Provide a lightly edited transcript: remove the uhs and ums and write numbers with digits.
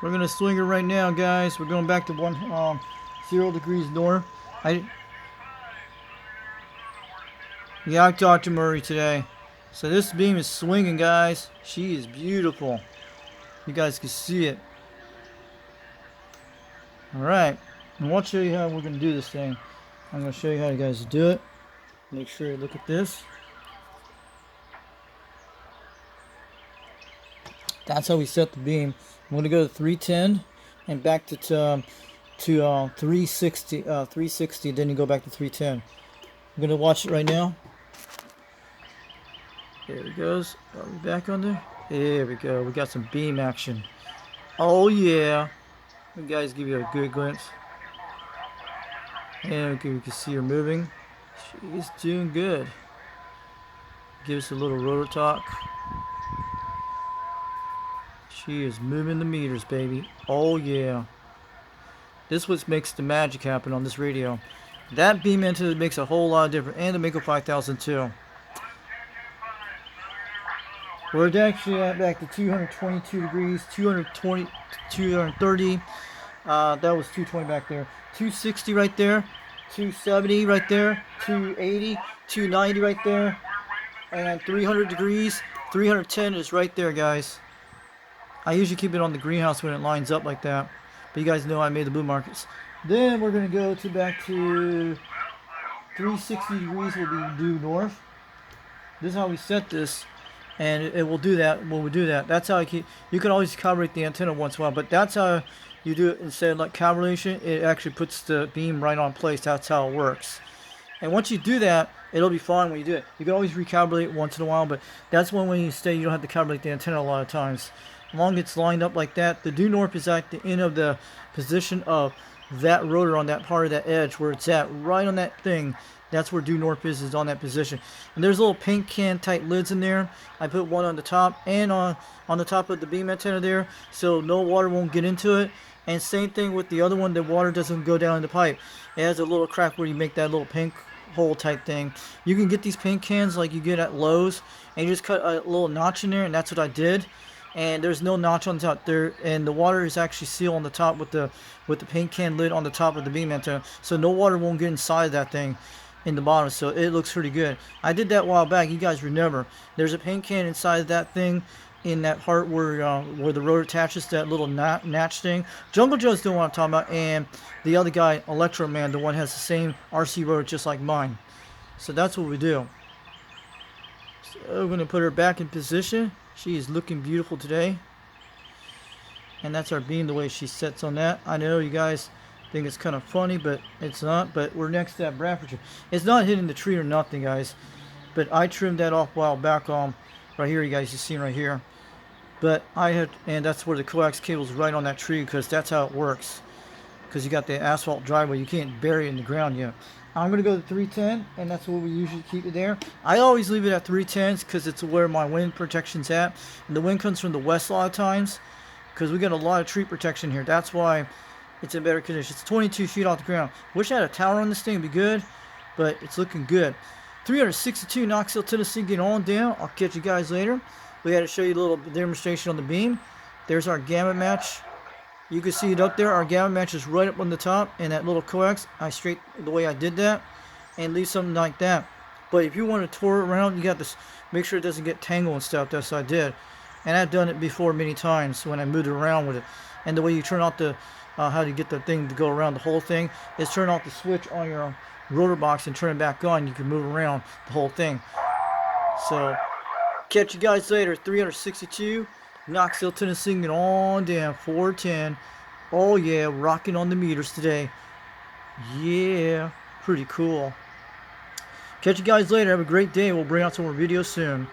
We're gonna swing it right now, guys. We're going back to 0 degrees north. Yeah, I talked to Murray today. So this beam is swinging, guys. She is beautiful. You guys can see it. Alright. And I'll show you how we're going to do this thing. I'm going to show you how you guys do it. Make sure you look at this. That's how we set the beam. I'm going to go to 310 and back to 360. 360. Then you go back to 310. I'm going to watch it right now. There it goes. Are we back on there? There we go. We got some beam action. Oh yeah. You guys give you a good glimpse. And you can see her moving. She's doing good. Give us a little rotor talk. She is moving the meters, baby. Oh yeah. This is what makes the magic happen on this radio. That beam into it makes a whole lot of difference. And the Mako 5000 too. We're actually at back to 222 degrees, 220, 230. That was 220 back there. 260 right there, 270 right there, 280, 290 right there, and 300 degrees. 310 is right there, guys. I usually keep it on the greenhouse when it lines up like that, but you guys know I made the boom markers. Then we're gonna go to back to 360 degrees will be due north. This is how we set this. And it will do that when we do that. That's how you can always calibrate the antenna once in a while, but that's how you do it. Instead of like calibration, it actually puts the beam right on place. That's how it works. And once you do that, it'll be fine when you do it. You can always recalibrate once in a while, but that's when you stay, you don't have to calibrate the antenna a lot of times. As long as it's lined up like that, the due north is at the end of the position of that rotor on that part of that edge where it's at, right on that thing. That's where due north is on that position. And there's little paint can type lids in there. I put one on the top and on the top of the beam antenna there, so no water won't get into it. And same thing with the other one, the water doesn't go down in the pipe. It has a little crack where you make that little paint hole type thing. You can get these paint cans like you get at Lowe's, and you just cut a little notch in there, and that's what I did. And there's no notch on the top there, and the water is actually sealed on the top with the paint can lid on the top of the beam antenna, so no water won't get inside that thing in the bottom, so it looks pretty good. I did that a while back. You guys remember there's a paint can inside that thing in that part where the rotor attaches to that little notch thing. Jungle Joe's the one I'm talking about, and the other guy, Electro Man, the one has the same RC rotor just like mine. So that's what we do. So we're going to put her back in position. She is looking beautiful today, and that's our beam, the way she sits on that. I know you guys think it's kind of funny, but it's not. But we're next to that Bradford tree. It's not hitting the tree or nothing, guys, but I trimmed that off a while back on right here. You guys, you see right here, but and that's where the coax cable is, right on that tree, because that's how it works, because you got the asphalt driveway, you can't bury it in the ground yet. I'm gonna go to 310, and that's where we usually keep it there. I always leave it at 310s because it's where my wind protection's at, and the wind comes from the west a lot of times because we got a lot of tree protection here. That's why it's in better condition. It's 22 feet off the ground. Wish I had a tower on this thing, it'd be good, but it's looking good. 362 Knoxville, Tennessee, getting on down. I'll catch you guys later. We had to show you a little demonstration on the beam. There's our gamma match. You can see it up there. Our gamma match is right up on the top, and that little coax, I straight the way I did that, and leave something like that. But if you want to tour it around, you got to make sure it doesn't get tangled and stuff. That's what I did, and I've done it before many times when I moved it around with it. And the way you turn off the how to get the thing to go around the whole thing is turn off the switch on your rotor box and turn it back on. You can move around the whole thing. So catch you guys later. 362 Knoxville, Tennessee, and on down 410. Oh yeah, rocking on the meters today. Yeah, pretty cool. Catch you guys later. Have a great day. We'll bring out some more videos soon.